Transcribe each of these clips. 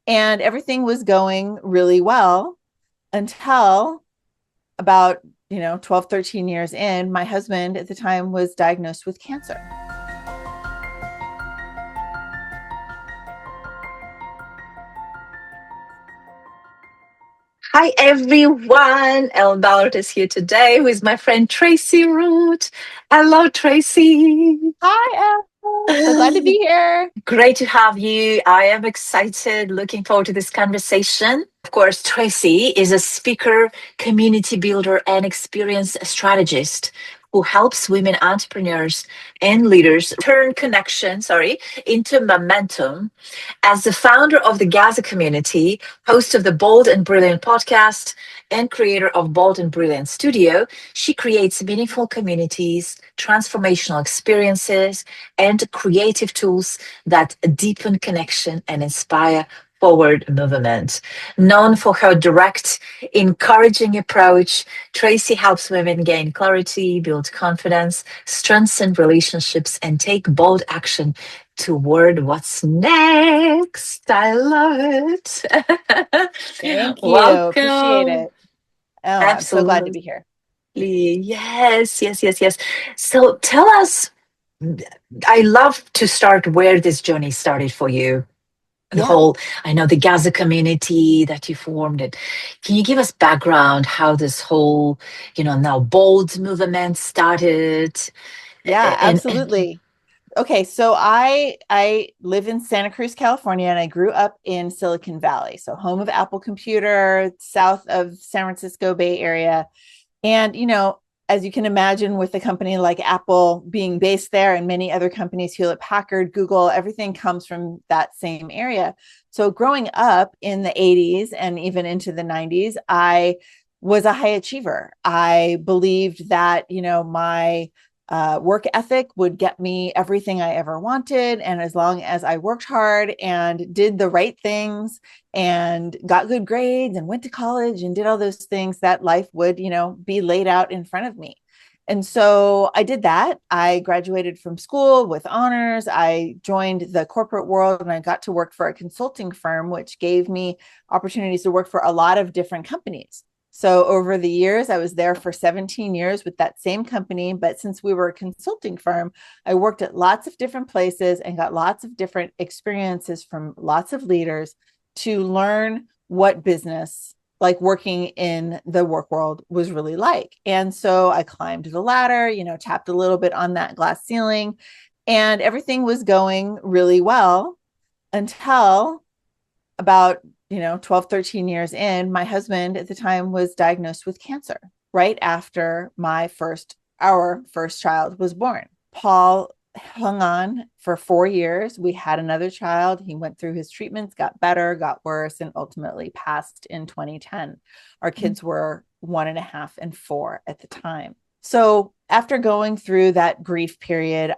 And everything was going really well until about, 12, 13 years in, my husband at the time was diagnosed with cancer. Hi everyone, Ellen Ballard is here today with my friend Tracie Root. Hello, Tracy. Hi, Elle. So glad to be here. Great to have you. I am excited, looking forward to this conversation. Of course, Tracy is a speaker, community builder, and experienced strategist who helps women entrepreneurs and leaders turn connection, into momentum. As the founder of the Gaza community, host of the Bold and Brilliant podcast, and creator of Bold and Brilliant Studio, she creates meaningful communities, transformational experiences, and creative tools that deepen connection and inspire forward movement. Known for her direct, encouraging approach, Tracy helps women gain clarity, build confidence, strengthen relationships, and take bold action toward what's next. I love it. Thank you. Appreciate Welcome. it. Oh, I'm so glad to Absolutely. be here. Yes, yes, yes, yes. So tell us, I love to start where this journey started for you. The Yeah. whole, I know the Gaza community that you formed. And can you give us background how this whole, now bold movement started? Yeah, And absolutely. Okay, so I live in Santa Cruz, California, and I grew up in Silicon Valley, so home of Apple Computer, south of San Francisco Bay Area. And as you can imagine, with a company like Apple being based there and many other companies, Hewlett Packard, Google, everything comes from that same area. So growing up in the 80s and even into the 90s, I was a high achiever. I believed that, my work ethic would get me everything I ever wanted. And as long as I worked hard and did the right things and got good grades and went to college and did all those things, that life would, be laid out in front of me. And so I did that. I graduated from school with honors. I joined the corporate world and I got to work for a consulting firm, which gave me opportunities to work for a lot of different companies. So over the years, I was there for 17 years with that same company. But since we were a consulting firm, I worked at lots of different places and got lots of different experiences from lots of leaders to learn what business, like working in the work world, was really like. And so I climbed the ladder, tapped a little bit on that glass ceiling, and everything was going really well until about 12, 13 years in, my husband at the time was diagnosed with cancer right after our first child was born. Paul hung on for 4 years. We had another child. He went through his treatments, got better, got worse, and ultimately passed in 2010. Our kids were 1.5 and 4 at the time. So after going through that grief period,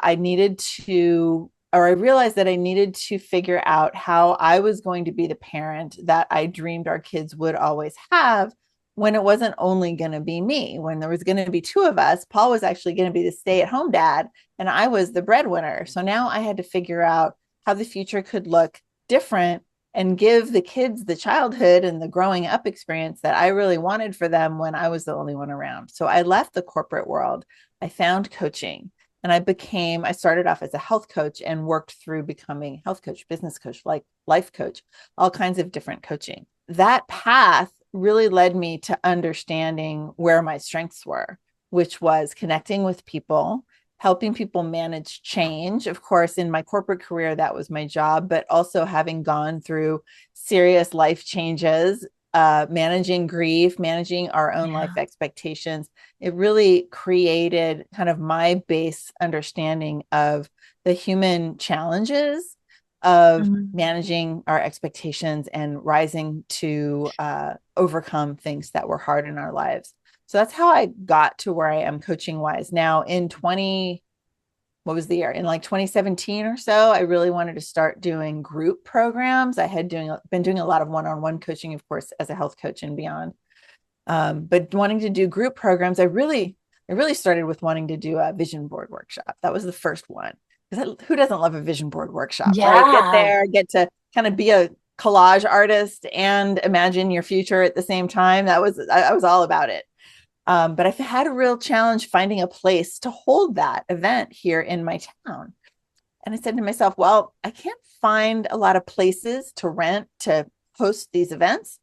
I realized that I needed to figure out how I was going to be the parent that I dreamed our kids would always have, when it wasn't only going to be me. When there was going to be two of us, Paul was actually going to be the stay-at-home dad and I was the breadwinner. So now I had to figure out how the future could look different and give the kids the childhood and the growing up experience that I really wanted for them when I was the only one around. So I left the corporate world. I found coaching. And I started off as a health coach and worked through becoming health coach, business coach, like life coach, all kinds of different coaching. That path really led me to understanding where my strengths were, which was connecting with people, helping people manage change. Of course, in my corporate career, that was my job, but also having gone through serious life changes, managing grief, managing our own life Yeah. expectations. It really created kind of my base understanding of the human challenges of Mhm. managing our expectations and rising to overcome things that were hard in our lives. So that's how I got to where I am coaching wise now. What was the year? In like 2017 or so, I really wanted to start doing group programs. Been doing a lot of one-on-one coaching, of course, as a health coach and beyond. But wanting to do group programs, I really started with wanting to do a vision board workshop. That was the first one. Because who doesn't love a vision board workshop, right? Get Yeah. there, get to kind of be a collage artist and imagine your future at the same time. I was all about it. But I've had a real challenge finding a place to hold that event here in my town. And I said to myself, well, I can't find a lot of places to rent to host these events.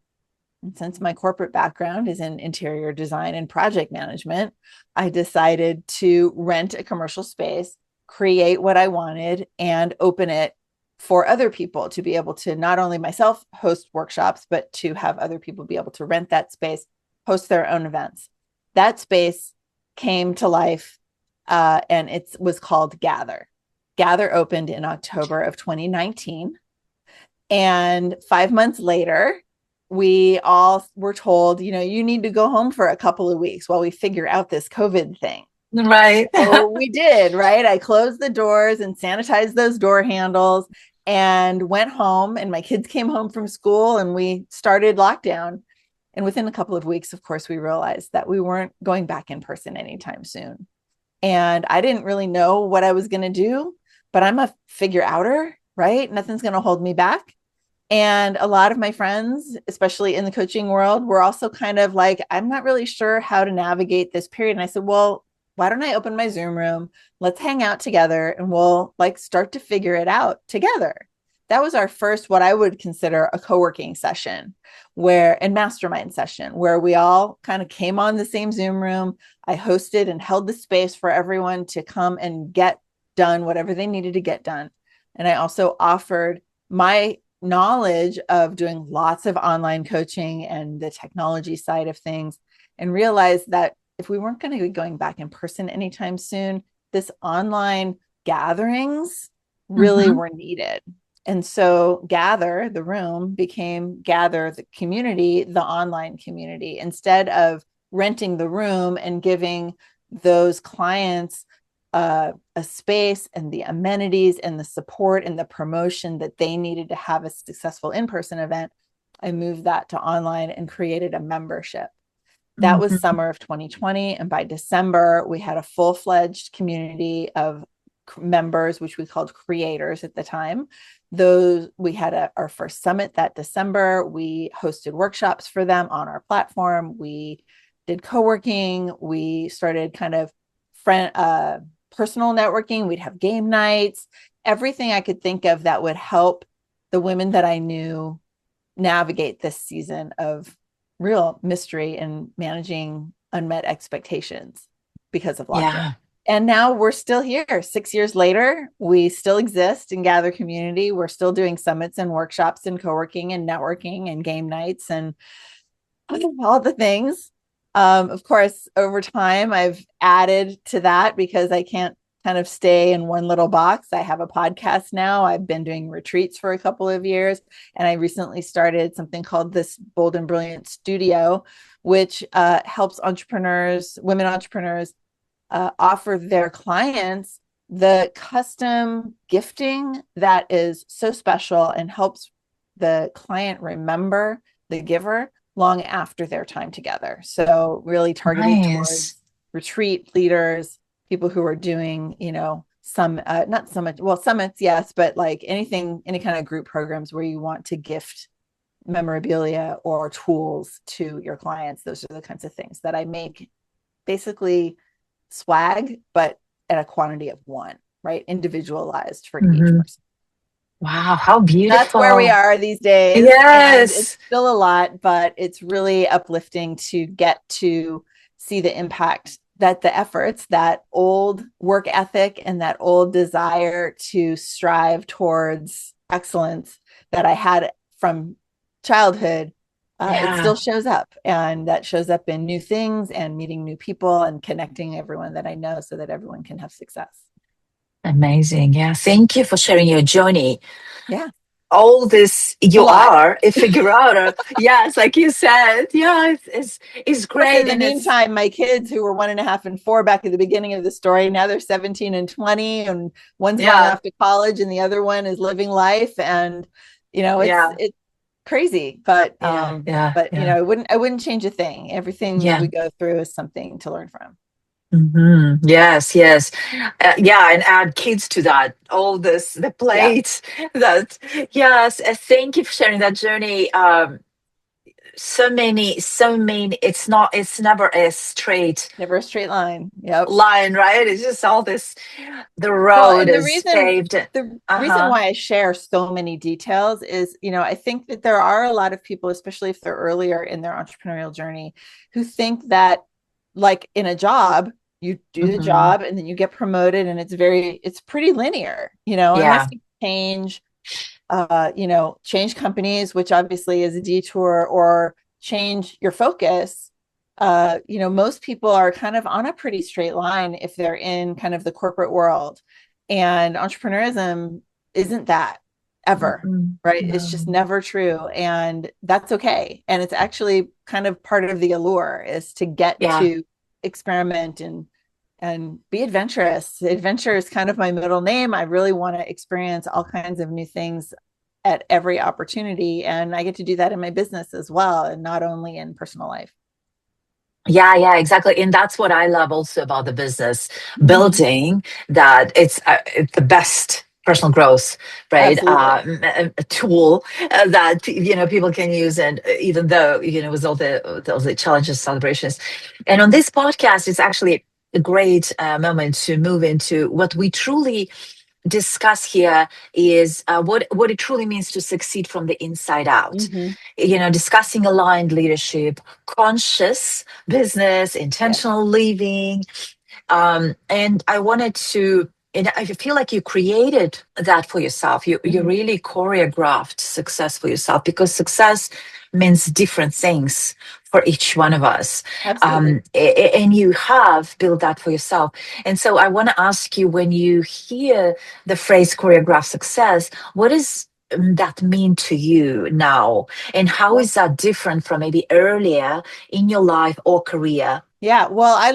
And since my corporate background is in interior design and project management, I decided to rent a commercial space, create what I wanted, and open it for other people to be able to not only myself host workshops, but to have other people be able to rent that space, host their own events. That space came to life, and it was called Gather. Gather opened in October of 2019. And 5 months later, we all were told, you need to go home for a couple of weeks while we figure out this COVID thing. Right. So we did, right? I closed the doors and sanitized those door handles and went home. And my kids came home from school and we started lockdown. And within a couple of weeks, of course, we realized that we weren't going back in person anytime soon. And I didn't really know what I was going to do, but I'm a figure outer, right? Nothing's going to hold me back. And a lot of my friends, especially in the coaching world, were also kind of like, I'm not really sure how to navigate this period. And I said, well, why don't I open my Zoom room? Let's hang out together and we'll start to figure it out together. That was our first, what I would consider a co-working session and mastermind session where we all kind of came on the same Zoom room. I hosted and held the space for everyone to come and get done whatever they needed to get done. And I also offered my knowledge of doing lots of online coaching and the technology side of things, and realized that if we weren't going to be going back in person anytime soon, this online gatherings really were needed. And so Gather, the room, became Gather, the community, the online community, instead of renting the room and giving those clients a space and the amenities and the support and the promotion that they needed to have a successful in-person event. I moved that to online and created a membership. That was summer of 2020. And by December, we had a full-fledged community of members, which we called creators at the time. We had our first summit that December. We hosted workshops for them on our platform. We did co-working. We started kind of personal networking. We'd have game nights, everything I could think of that would help the women that I knew navigate this season of real mystery and managing unmet expectations because of lockdown. Yeah. And now we're still here 6 years later. We still exist in Gather community. We're still doing summits and workshops and co-working and networking and game nights and all the things. Of course, over time, I've added to that because I can't kind of stay in one little box. I have a podcast now. I've been doing retreats for a couple of years. And I recently started something called this Bold and Brilliant Studio, which helps women entrepreneurs, offer their clients the custom gifting that is so special and helps the client remember the giver long after their time together. So really targeted towards retreat leaders, people who are doing, not so much, well, summits, yes, but like any kind of group programs where you want to gift memorabilia or tools to your clients. Those are the kinds of things that I make, basically swag, but at a quantity of one, right? Individualized for each person. Wow, how beautiful. That's where we are these days. Yes. And it's still a lot, but it's really uplifting to get to see the impact that the efforts, that old work ethic and that old desire to strive towards excellence that I had from childhood, it still shows up. And that shows up in new things and meeting new people and connecting everyone that I know so that everyone can have success. Amazing. Yeah. Thank you for sharing your journey. Yeah. All this you are a figure outer. Yes, like you said. Yeah, it's great. In the meantime, my kids, who were 1.5 and 4 back at the beginning of the story, now they're 17 and 20, and one's gone off to college and the other one is living life. And it's crazy, but I wouldn't change a thing. Everything that we go through is something to learn from. Yes, yes. Yeah, and add kids to that. All this, the Yeah, plate, that, yes. Thank you for sharing that journey. So many, it's never a straight never a straight line. Yep. line, right? It's just all this, the Well, road and is paved. the reason Uh-huh. why I share so many details is, I think that there are a lot of people, especially if they're earlier in their entrepreneurial journey, who think that like in a job, you do the Hmm. job and then you get promoted and it's pretty linear, unless Yeah. you change companies, which obviously is a detour, or change your focus. Most people are kind of on a pretty straight line if they're in kind of the corporate world. And entrepreneurism isn't that ever, Mm-mm. right? It's just No. never true. And that's okay. And it's actually kind of part of the allure is to get Yeah. to experiment and be adventurous. Adventure is kind of my middle name. I really want to experience all kinds of new things at every opportunity. And I get to do that in my business as well, and not only in personal life. Yeah, yeah, exactly. And that's what I love also about the business Mm-hmm. building, that it's the best personal growth, right? Absolutely. A tool that, people can use. And even though, with all the challenges, celebrations. And on this podcast, it's actually a great moment to move into what we truly discuss here is what it truly means to succeed from the inside out. Mm-hmm. Discussing aligned leadership, conscious business, Yes. intentional living, and I wanted to. And I feel like you created that for yourself. You Mm-hmm. really choreographed success for yourself, because success means different things for each one of us. Absolutely. And you have built that for yourself. And so I want to ask you, when you hear the phrase choreographed success, what does that mean to you now? And how Well, is that different from maybe earlier in your life or career? yeah. Well, I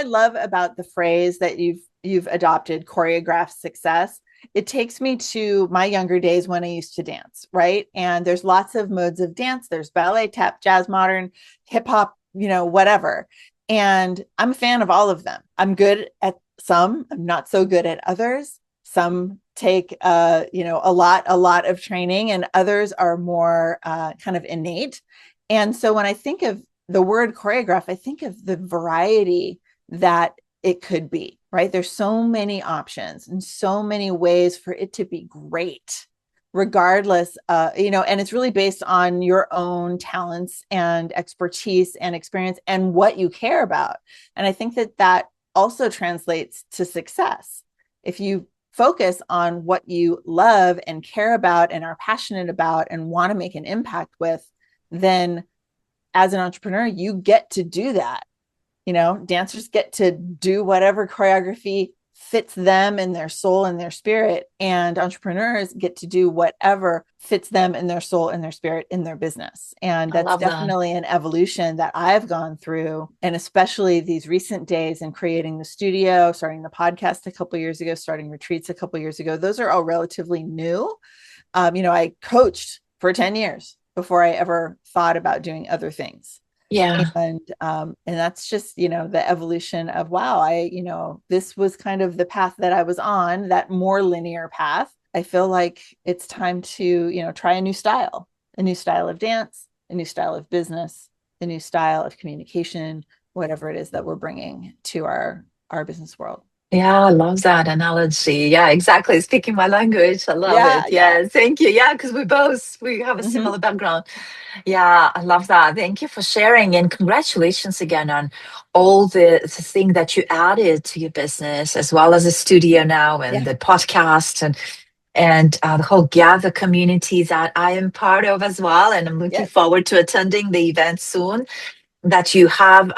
love about the phrase that you've adopted, choreographed success. It takes me to my younger days when I used to dance, right? And there's lots of modes of dance. There's ballet, tap, jazz, modern, hip hop, whatever. And I'm a fan of all of them. I'm good at some, I'm not so good at others. Some take a lot of training, and others are more kind of innate. And so when I think of the word choreograph, I think of the variety that it could be, right? There's so many options and so many ways for it to be great, regardless, and it's really based on your own talents and expertise and experience and what you care about. And I think that that also translates to success. If you focus on what you love and care about and are passionate about and want to make an impact with, then as an entrepreneur, you get to do that. Dancers get to do whatever choreography fits them in their soul and their spirit, and entrepreneurs get to do whatever fits them in their soul and their spirit in their business. And I that's love that. definitely an evolution that I've gone through, and especially these recent days in creating the studio, starting the podcast a couple of years ago, starting retreats a couple of years ago. Those are all relatively new. I coached for 10 years before I ever thought about doing other things. Yeah. And that's just, the evolution of, wow, this was kind of the path that I was on, that more linear path. I feel like it's time to, try a new style of dance, a new style of business, a new style of communication, whatever it is that we're bringing to our business world. Yeah, I love that analogy. Yeah, exactly. Speaking my language. I love Yeah, it. yeah. Yeah, thank you. Yeah, because we have a Mm-hmm. similar background. Yeah, I love that. Thank you for sharing, and congratulations again on all the thing that you added to your business, as well as the studio now and Yeah. the podcast, and the whole Gather community that I am part of as well. And I'm looking Yes. forward to attending the event soon that you have.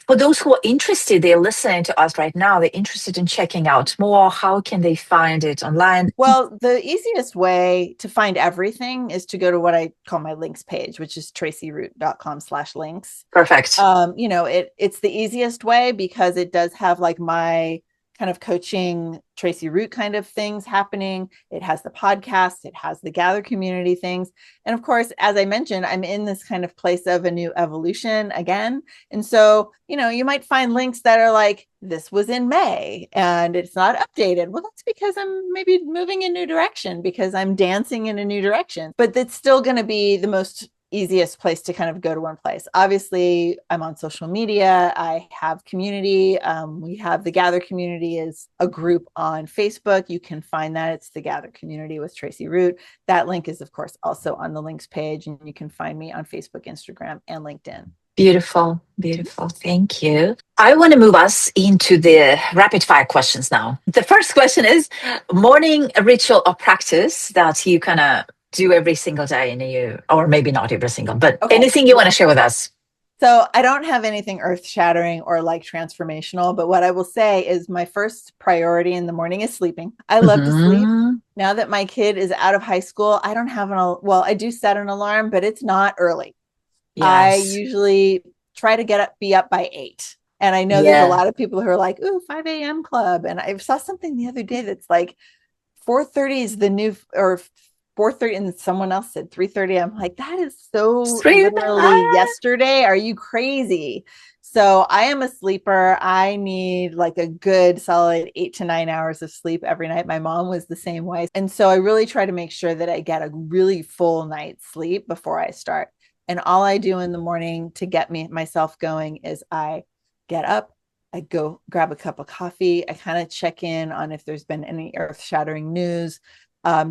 For those who are interested, they're listening to us right now, they're interested in checking out more. How can they find it online? Well, the easiest way to find everything is to go to what I call my links page, which is tracieroot.com/links. Perfect. It's the easiest way because it does have like my kind of coaching Tracie Root kind of things happening. It has the podcast, it has the gather community things. And of course, as I mentioned, I'm in this kind of place of a new evolution again. And so, you might find links that are like, this was in May and it's not updated. Well, that's because I'm maybe moving in a new direction, because I'm dancing in a new direction. But it's still going to be the most easiest place to kind of go to one place. Obviously, I'm on social media. I have community. We have the Gather community is a group on Facebook. You can find that. It's the Gather community with Tracie Root. That link is, of course, also on the links page, and you can find me on Facebook, Instagram, and LinkedIn. Beautiful, beautiful. Thank you. I want to move us into the rapid fire questions now. The first question is morning ritual or practice that you kind of do every single day in a year, or maybe not every single, but Okay. anything you want to share with us? So I don't have anything earth shattering or like transformational, but what I will say is my first priority in the morning is sleeping. I love to sleep. Now that my kid is out of high school, I don't have well, I do set an alarm, but it's not early. I Yes. usually try to be up by 8. And I know there's a Yeah. lot of people who are like, ooh, 5 a.m. club. And I saw something the other day that's like 4:30 is the new, or 4:30, and someone else said 3:30. I'm like, that is so Three. literally yesterday. Are you crazy? So I am a sleeper. I need like a good solid 8 to 9 hours of sleep every night. My mom was the same way. And so I really try to make sure that I get a really full night's sleep before I start. And all I do in the morning to get myself going is I get up, I go grab a cup of coffee. I kind of check in on if there's been any earth shattering news,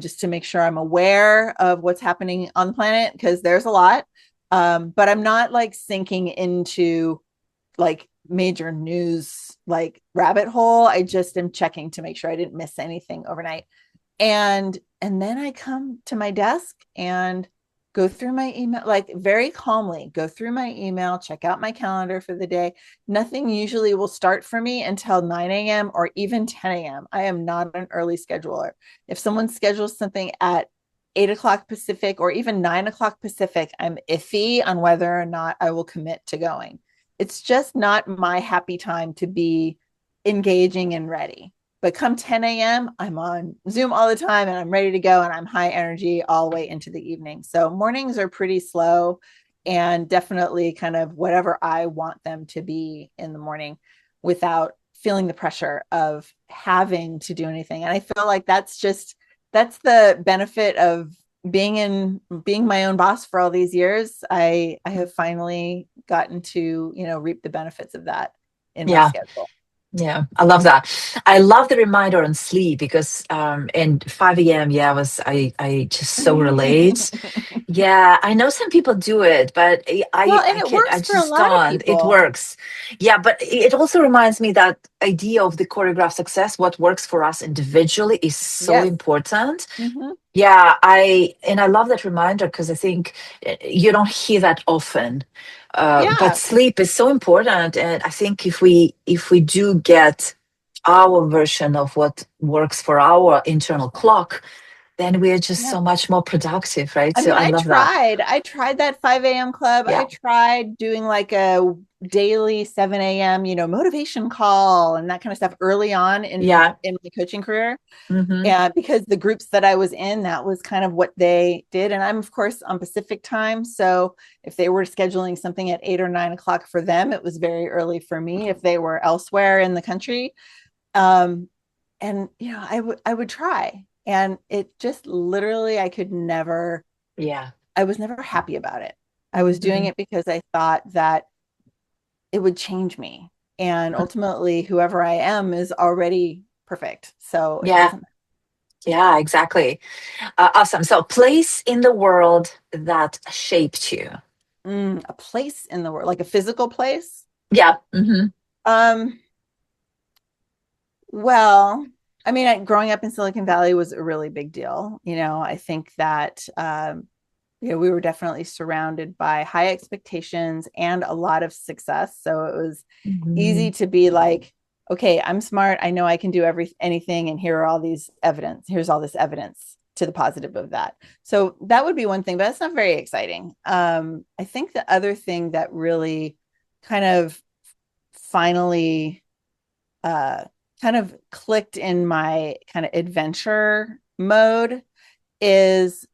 just to make sure I'm aware of what's happening on the planet, because there's a lot. But I'm not like sinking into like major news, like rabbit hole. I just am checking to make sure I didn't miss anything overnight. And then I come to my desk and go through my email, like very calmly go through my email, check out my calendar for the day. Nothing usually will start for me until 9 a.m. or even 10 a.m. I am not an early scheduler. If someone schedules something at 8 o'clock Pacific or even 9 o'clock Pacific, I'm iffy on whether or not I will commit to going. It's just not my happy time to be engaging and ready. But come 10 a.m., I'm on Zoom all the time and I'm ready to go, and I'm high energy all the way into the evening. So mornings are pretty slow and definitely kind of whatever I want them to be in the morning without feeling the pressure of having to do anything. And I feel like that's the benefit of being my own boss for all these years. I have finally gotten to, reap the benefits of that in my Yeah. schedule. Yeah, I love that. I love the reminder on sleep because and 5 a.m. Yeah, I just so relate. Yeah, I know some people do it, but Well, and I it can't, I works for a just lot of don't. It people. works. Yeah, but it also reminds me that idea of the choreographed success, what works for us individually is so Yes. important. Mm-hmm. Yeah, I love that reminder because I think you don't hear that often. But Yeah. sleep is so important, and I think if we do get our version of what works for our internal clock, then we are just Yeah. so much more productive, right? I So mean, I love that. I tried that 5 a.m. club. I Yeah, tried doing like a daily 7 a.m., motivation call and that kind of stuff early on yeah. in my coaching career. Hmm. And because the groups that I was in, that was kind of what they did. And I'm, of course, on Pacific time. So if they were scheduling something at 8 or 9 o'clock for them, it was very early for me if they were elsewhere in the country. Um, and, I would try. And it just literally, Yeah. I was never happy about it. I was doing Hmm. it because I thought that it would change me. And ultimately, whoever I am is already perfect. So it Yeah, doesn't. yeah, exactly. Awesome. So, place in the world that shaped you. A place in the world, like a physical place. Yeah. Hmm. Um, well, I mean, growing up in Silicon Valley was a really big deal. I think that we were definitely surrounded by high expectations and a lot of success. So it was Hmm. easy to be like, okay, I'm smart. I know I can do anything, and here's all this evidence to the positive of that. So that would be one thing, but that's not very exciting. I think the other thing that really kind of finally kind of clicked in my kind of adventure mode is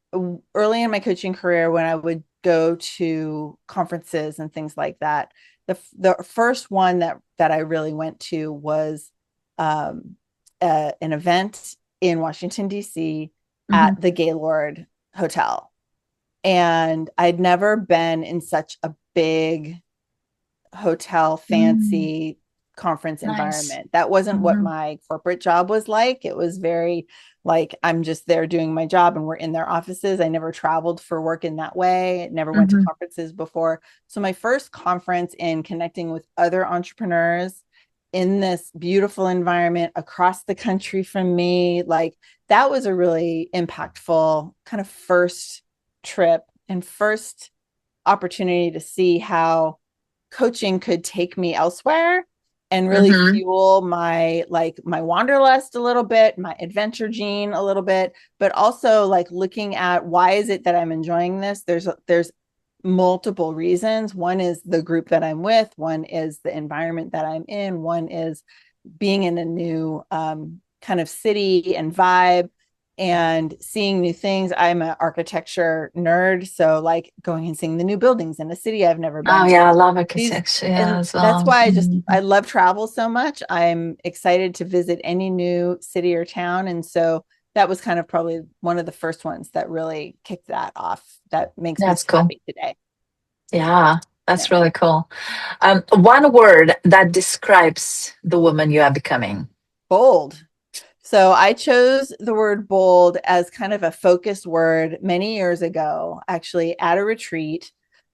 early in my coaching career when I would go to conferences and things like that. The first one that I really went to was um, an event in Washington D.C. Hmm. at the Gaylord Hotel, and I'd never been in such a big hotel, Mm, fancy conference nice. environment. That wasn't what Hmm. my corporate job was like. It was very like I'm just there doing my job and we're in their offices. I never traveled for work in that way, never went to Hmm. conferences before. So my first conference in connecting with other entrepreneurs in this beautiful environment across the country from me, like that was a really impactful kind of first trip and first opportunity to see how coaching could take me elsewhere and really Hmm. fuel my like my wanderlust a little bit, my adventure gene a little bit, but also like looking at why is it that I'm enjoying this. There's multiple reasons. One is the group that I'm with, one is the environment that I'm in, one is being in a new kind of city and vibe and seeing new things. I'm an architecture nerd, so like going and seeing the new buildings in a city I've never Oh been to. yeah, I love These architecture, yeah, and as that's well. why Hmm. I love travel so much. I'm excited to visit any new city or town, and so that was kind of probably one of the first ones that really kicked that off. That makes me That's cool. happy today. Yeah, Yeah. that's really cool. One word that describes the woman you are becoming. Bold. So I chose the word bold as kind of a focused word many years ago, actually at a retreat.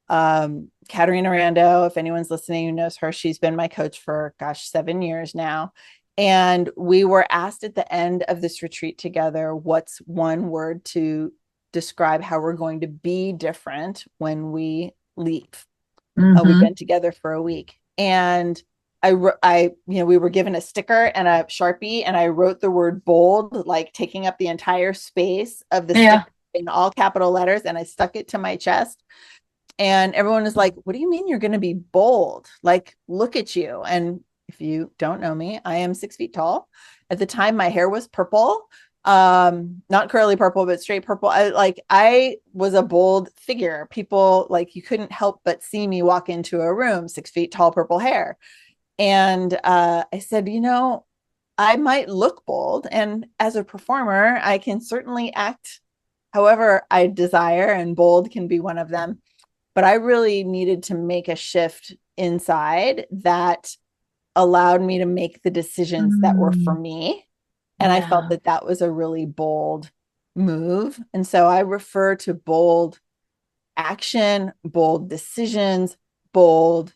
Katerina Rando, if anyone's listening who knows her, she's been my coach for, gosh, 7 years now. And we were asked at the end of this retreat together, what's one word to describe how we're going to be different when we leave? We've Hmm. been together for a week. And we were given a sticker and a Sharpie, and I wrote the word bold, like taking up the entire space of the Yeah. sticker in all capital letters, and I stuck it to my chest. And everyone was like, "What do you mean you're going to be bold? Like, look at you." And if you don't know me, I am 6 feet tall. At the time, my hair was purple, not curly purple, but straight purple. I was a bold figure. People like you couldn't help but see me walk into a room, 6 feet tall, purple hair. And I said, I might look bold, and as a performer, I can certainly act however I desire, and bold can be one of them. But I really needed to make a shift inside that allowed me to make the decisions that were for Mm, me. And I felt yeah. that that was a really bold move. And so I refer to bold action, bold decisions, bold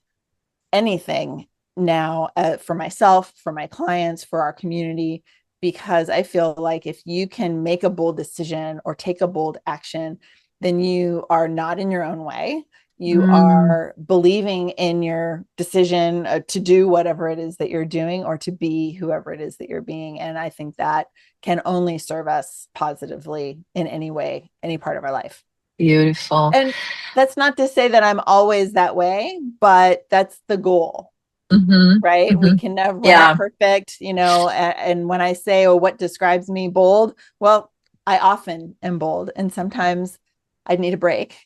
anything now for myself, for my clients, for our community, because I feel like if you can make a bold decision or take a bold action, then you are not in your own way. You Mm, are believing in your decision to do whatever it is that you're doing or to be whoever it is that you're being. And I think that can only serve us positively in any way, any part of our life. beautiful. And that's not to say that I'm always that way, but that's the goal, Hmm. right? Hmm. We're not Yeah. perfect, and when I say, oh, what describes me bold? Well, I often am bold, and sometimes I need a break.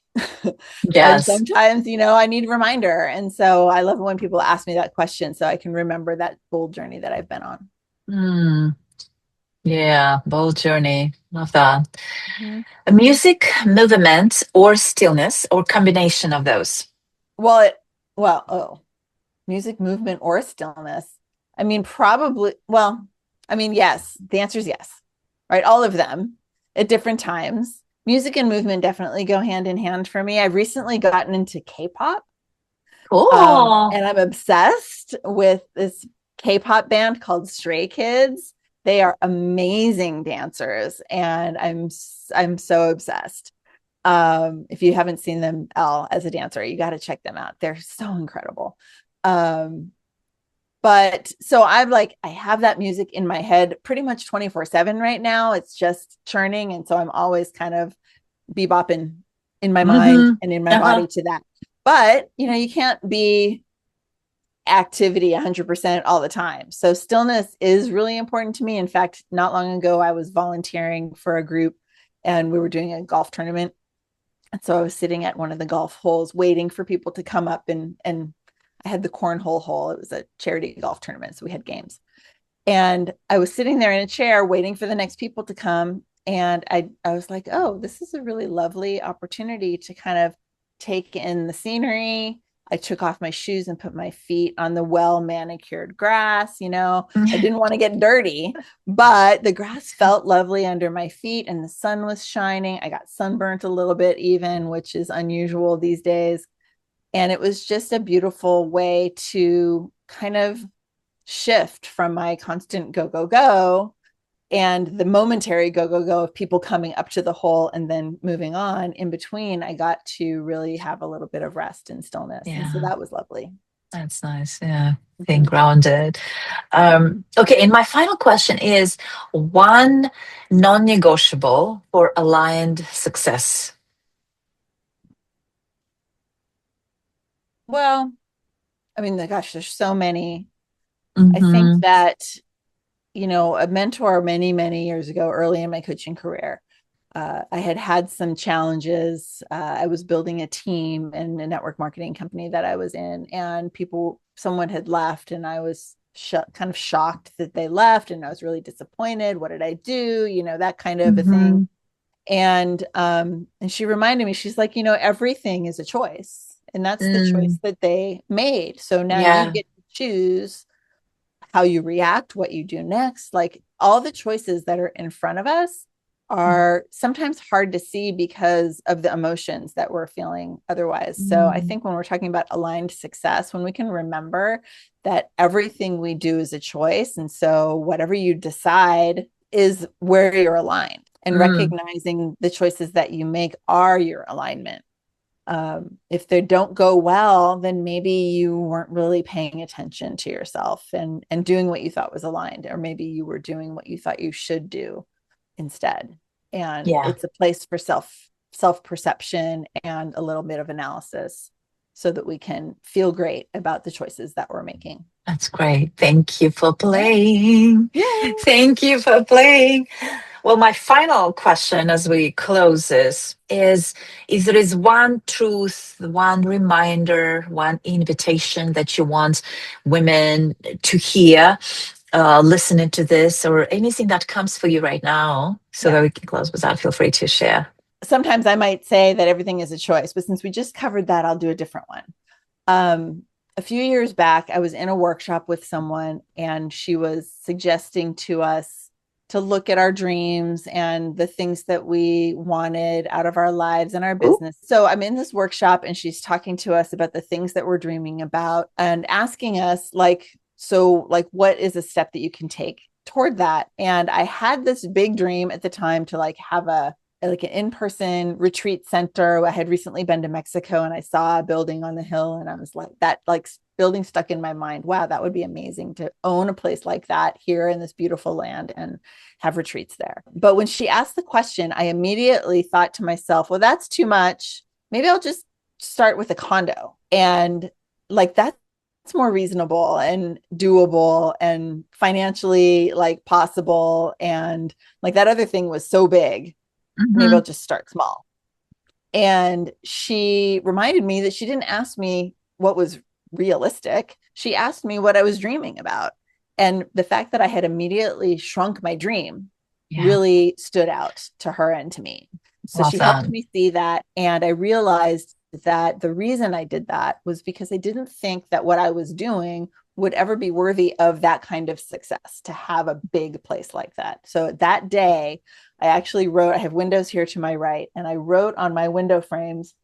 And Yes. sometimes, I need a reminder. And so I love it when people ask me that question so I can remember that bold journey that I've been on. Mm, yeah. Bold journey. Love that. Mhm. Music, movement, or stillness, or combination of those. Well, music, movement, or stillness? I mean, probably, well, I mean, yes, the answer is yes, right? All of them at different times. Music and movement definitely go hand in hand for me. I've recently gotten into K-pop, Cool. and I'm obsessed with this K-pop band called Stray Kids. They are amazing dancers, and I'm so obsessed. If you haven't seen them, Elle, as a dancer, you got to check them out. They're so incredible. Um, but so I have that music in my head pretty much 24/7 right now. It's just churning. And so I'm always kind of bebopping in my mind Hmm. and in my Uh-huh. body to that. But, you can't be activity 100% all the time. So stillness is really important to me. In fact, not long ago, I was volunteering for a group and we were doing a golf tournament. And so I was sitting at one of the golf holes waiting for people to come up and I had the cornhole hole. It was a charity golf tournament. So we had games. And I was sitting there in a chair waiting for the next people to come. And I was like, oh, this is a really lovely opportunity to kind of take in the scenery. I took off my shoes and put my feet on the well manicured grass. I didn't want to get dirty, but the grass felt lovely under my feet and the sun was shining. I got sunburnt a little bit, even, which is unusual these days. And it was just a beautiful way to kind of shift from my constant go, go, go and the momentary go, go, go of people coming up to the hole and then moving on. In between, I got to really have a little bit of rest and stillness. And so Yeah, that was lovely. that's nice. Yeah, being Mhm. grounded. Okay, and my final question is one non-negotiable for aligned success. Well, I mean, gosh, there's so many. I think Mm-hmm. that, a mentor many, many years ago, early in my coaching career, I had had some challenges. I was building a team in a network marketing company that I was in, and someone had left, and I was kind of shocked that they left, and I was really disappointed. What did I do? That kind of a thing. Mm-hmm. And she reminded me, she's like, everything is a choice, and that's the choice Mm, that they made. So now you yeah. get to choose how you react, what you do next. Like all the choices that are in front of us are sometimes hard to see because of the emotions that we're feeling otherwise. So I Mm, think when we're talking about aligned success, when we can remember that everything we do is a choice. And so whatever you decide is where you're aligned, and mm, recognizing the choices that you make are your alignment. If they don't go well, then maybe you weren't really paying attention to yourself and doing what you thought was aligned, or maybe you were doing what you thought you should do instead. And yeah, it's a place for self perception and a little bit of analysis so that we can feel great about the choices that we're making. that's great. Thank you for Yeah. playing. Yeah. Thank you for playing. Well, my final question as we close this is if there is one truth, one reminder, one invitation that you want women to hear listening to this, or anything that comes for you right now, so Yeah. that we can close with that, feel free to share. Sometimes I might say that everything is a choice, but since we just covered that, I'll do a different one. Um, a few years back, I was in a workshop with someone, and she was suggesting to us to look at our dreams and the things that we wanted out of our lives and our Ooh. business. So I'm in this workshop, and she's talking to us about the things that we're dreaming about and asking us, what is a step that you can take toward that? And I had this big dream at the time to have an in-person retreat center. I had recently been to Mexico, and I saw a building on the hill, and I was like, that building stuck in my mind. Wow, that would be amazing to own a place like that here in this beautiful land and have retreats there. But when she asked the question, I immediately thought to myself, well, that's too much. Maybe I'll just start with a condo. And that's more reasonable and doable and financially possible. And that other thing was so big, maybe Mm-hmm. I'll just start small. And she reminded me that she didn't ask me what was realistic. She asked me what I was dreaming about. And the fact that I had immediately shrunk my dream Yeah, really stood out to her and to me. So she helped awesome. me see that. And I realized that the reason I did that was because I didn't think that what I was doing would ever be worthy of that kind of success, to have a big place like that. So that day, I actually wrote, I have windows here to my right, and I wrote on my window frames,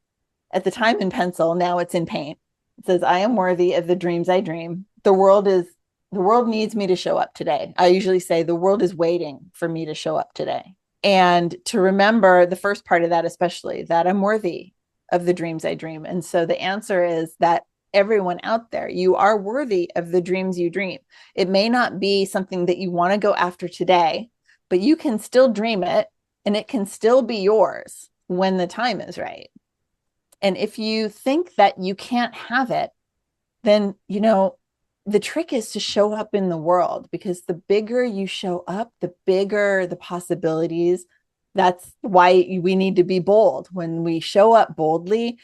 at the time in pencil, now it's in paint. It says, I am worthy of the dreams I dream. The world needs me to show up today. I usually say the world is waiting for me to show up today. And to remember the first part of that, especially, that I'm worthy of the dreams I dream. And so the answer is that everyone out there, you are worthy of the dreams you dream. It may not be something that you want to go after today, but you can still dream it, and it can still be yours when the time is right. And if you think that you can't have it, then, the trick is to show up in the world, because the bigger you show up, the bigger the possibilities. That's why we need to be bold. When we show up boldly,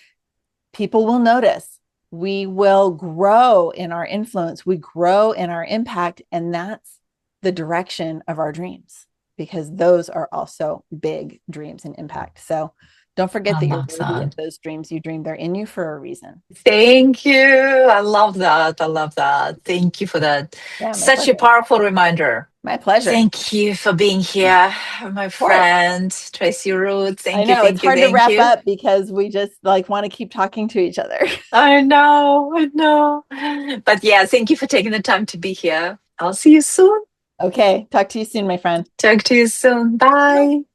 people will notice. We will grow in our influence, we grow in our impact, and that's the direction of our dreams, because those are also big dreams and impact. So don't forget I that you're love worthy of that. those dreams you dream. They're in you for a reason. Thank you. I love that. I love that. Thank you for that. Yeah, my Such a pleasure. powerful reminder. My pleasure. Thank you for being here, my Of course. friend, Tracie Root. I Thank you, know it's thank you, hard to thank wrap you. up because we just like want to keep talking to each other. I know, I know. But yeah, thank you for taking the time to be here. I'll see you soon. Okay. Talk to you soon, my friend. Talk to you soon. Bye. Bye.